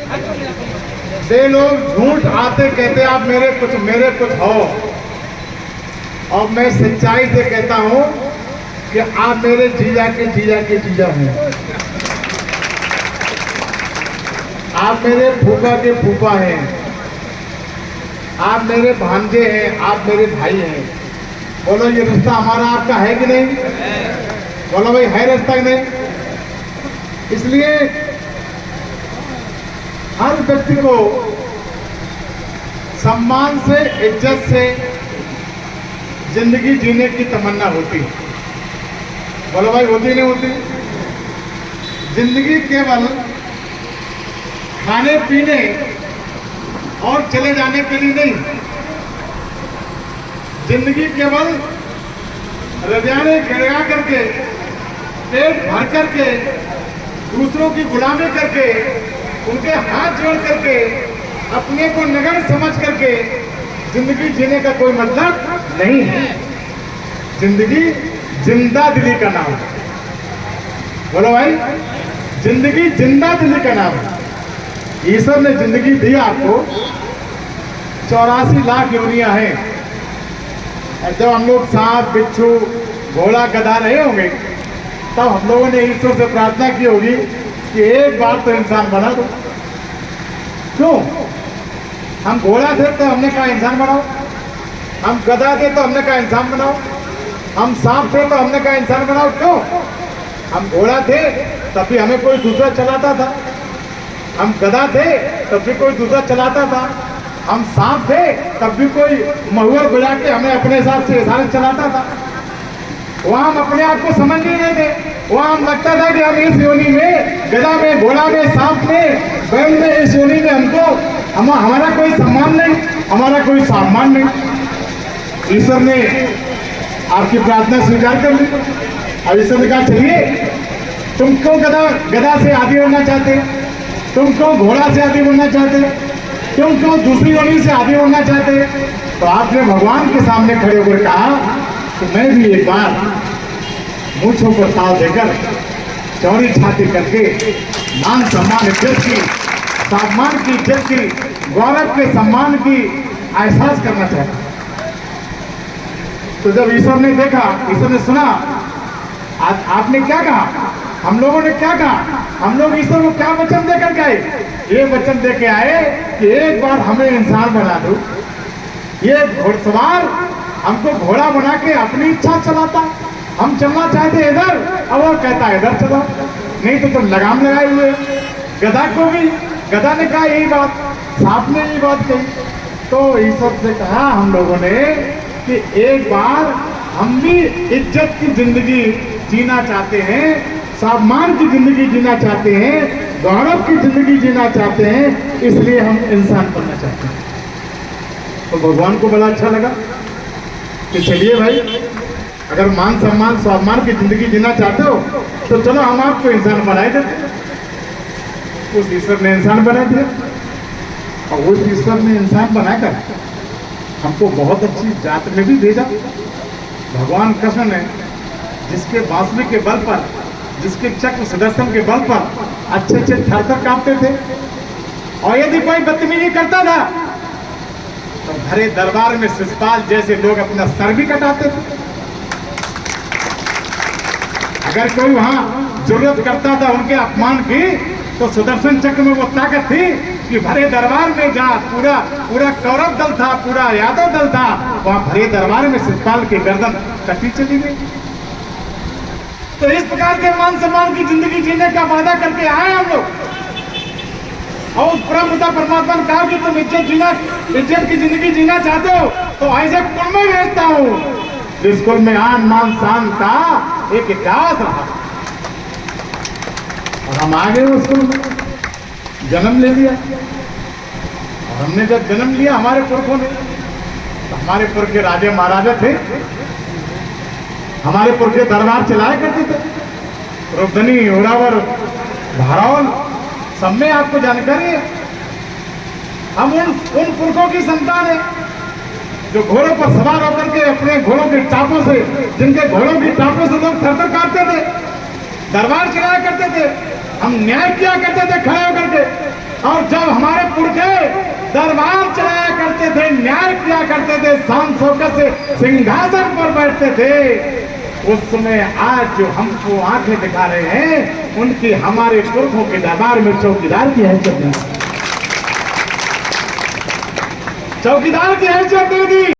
वे लोग झूठ आते कहते आप मेरे कुछ हो, और मैं सच्चाई से कहता हूं कि आप मेरे जीजा के जीजा हैं। आप मेरे फूफा के फूफा हैं, आप मेरे भांजे हैं, आप मेरे भाई हैं। बोलो ये रिश्ता हमारा आपका है कि नहीं? बोलो भाई है रिश्ता कि नहीं? इसलिए हर व्यक्ति को सम्मान से, इज्जत से जिंदगी जीने की तमन्ना होती है। बोलो भाई होती नहीं होती? जिंदगी केवल खाने पीने और चले जाने के लिए नहीं, जिंदगी केवल रजाने खिड़गा करके, पेट भर करके, दूसरों की गुलामी करके, उनके हाथ जोड़ करके, अपने को नगण्य समझ करके जिंदगी जीने का कोई मतलब नहीं है। जिंदगी जिंदा दिली का नाम है। बोलो भाई, जिंदगी जिंदा दिली का नाम है। ईश्वर ने जिंदगी दी आपको, 84 लाख योनियां हैं। जब हम लोग सांप, बिच्छू, घोड़ा, गधा रहे होंगे, तब हम लोगों ने ईश्वर से प्रार्थना की होगी कि एक बार तो इंसान बना दो। क्यों? हम घोड़ा थे तो हमने कहा इंसान बनाओ, हम गधा थे तो हमने कहा इंसान बनाओ, हम सांप थे तो हमने कहा इंसान बनाओ। क्यों? हम घोड़ा थे तब भी हमें कोई दूसरा चलाता था, हम गधा थे तब भी कोई दूसरा चलाता था, हम सांप थे तब भी कोई महुआ बुला के हमें अपने हिसाब से इशारे चलाता था। वहाँ हम अपने आप को समझ नहीं रहे थे। वहाँ हम लगता था कि हम इस योनि में, गधा में, घोड़ा में, सांप में, बैल में, इस योनि में हमारा कोई सम्मान नहीं, हमारा कोई सम्मान नहीं। ईश्वर ने आपकी प्रार्थना स्वीकार कर ली। अब ईश्वर ने कहा चलिए, तुम क्यों गधा से आदि बनना चाहते, तुम क्यों घोड़ा से आदि बनना चाहते, तुम क्यों दूसरी योनि से आदि बनना चाहते? तो आपने भगवान के सामने खड़े होकर कहा तो मैं भी एक बार मूंछों पर ताव देकर, चौड़ी छाती करके, मान सम्मान इज्जत की, सम्मान की इज्जत की, गौरव के सम्मान की एहसास करना चाहता। तो जब ईश्वर ने देखा, ईश्वर ने सुना, आपने क्या कहा, हम लोगों ने क्या कहा, हम लोग ईश्वर को क्या वचन देकर गए? ये वचन दे के आए कि एक बार हमें इंसान बना दो। ये घोड़सवार हमको घोड़ा बना के अपनी इच्छा चलाता, हम चलना चाहते इधर, अब वो कहता इधर चलो, नहीं तो तुम लगाम लगाए हुए। गधा को भी, गधा ने कहा यही बात, सांप ने यही बात कही। तो ईश्वर से कहा हम लोगों ने कि एक बार हम भी इज्जत की जिंदगी जीना चाहते हैं, सम्मान की जिंदगी जीना चाहते हैं, गौरव की जिंदगी जीना चाहते हैं, इसलिए हम इंसान बनना चाहते हैं। तो भगवान को बड़ा अच्छा लगा कि चलिए भाई, अगर मान सम्मान सम्मान की जिंदगी जीना चाहते हो तो चलो हम आपको इंसान बनाए देते। उस ईश्वर ने इंसान बना दिया, और उस ईश्वर ने इंसान बनाकर हमको बहुत अच्छी जात में भी भेजा। भगवान कृष्ण ने जिसके बांसुरी के बल पर, जिसके चक्र सुदर्शन के बल पर अच्छे अच्छे थर-थर कांपते थे, और यदि कोई बदतमीजी करता था तो भरे दरबार में शिषपाल जैसे लोग अपना सर भी कटाते थे। अगर कोई वहां जरूरत करता था उनके अपमान की, तो सुदर्शन चक्र में वो ताकत थी कि भरे दरबार में जहाँ पूरा कौरव दल था, पूरा यादव दल था, वहां भरे दरबार में शिषपाल की गर्दन कटी चली गई। तो इस प्रकार के मान सम्मान की जिंदगी जीने का वादा करके आए हम लोग, और उस परम परमात्मा ने कहा कि तुम इज्जत की जिंदगी जीना चाहते हो तो ऐसे कुल में भेजता हूँ जिस कुल में आन मान शान का एक इतिहास रहा। और हम आ गए उस कुल में, जन्म ले लिया। और हमने जब जन्म लिया हमारे पुरखों ने, तो हमारे पुरख के राजे महाराजा थे, हमारे पुरखे दरबार चलाया करते थे, रुक्मणी, उरावर, भारौल, सब में आपको जानकारी है। हम उन पुरखों की संतान है जो घोड़ों पर सवार होकर के अपने घोड़ों के टापों से, जिनके घोड़ों की टापों से लोग थर-थर कांपते थे, दरबार चलाया करते थे। हम न्याय किया करते थे खड़े होकर के, और जब हमारे पुरखे दरबार चलाया करते थे, न्याय किया करते थे, शान शौकत से सिंहासन पर बैठते थे, उस समय आज जो हमको आंखें दिखा रहे हैं, उनकी हमारे पुरखों के दरबार में चौकीदार की हैसियत नहीं, चौकीदार की हैसियत दे दी।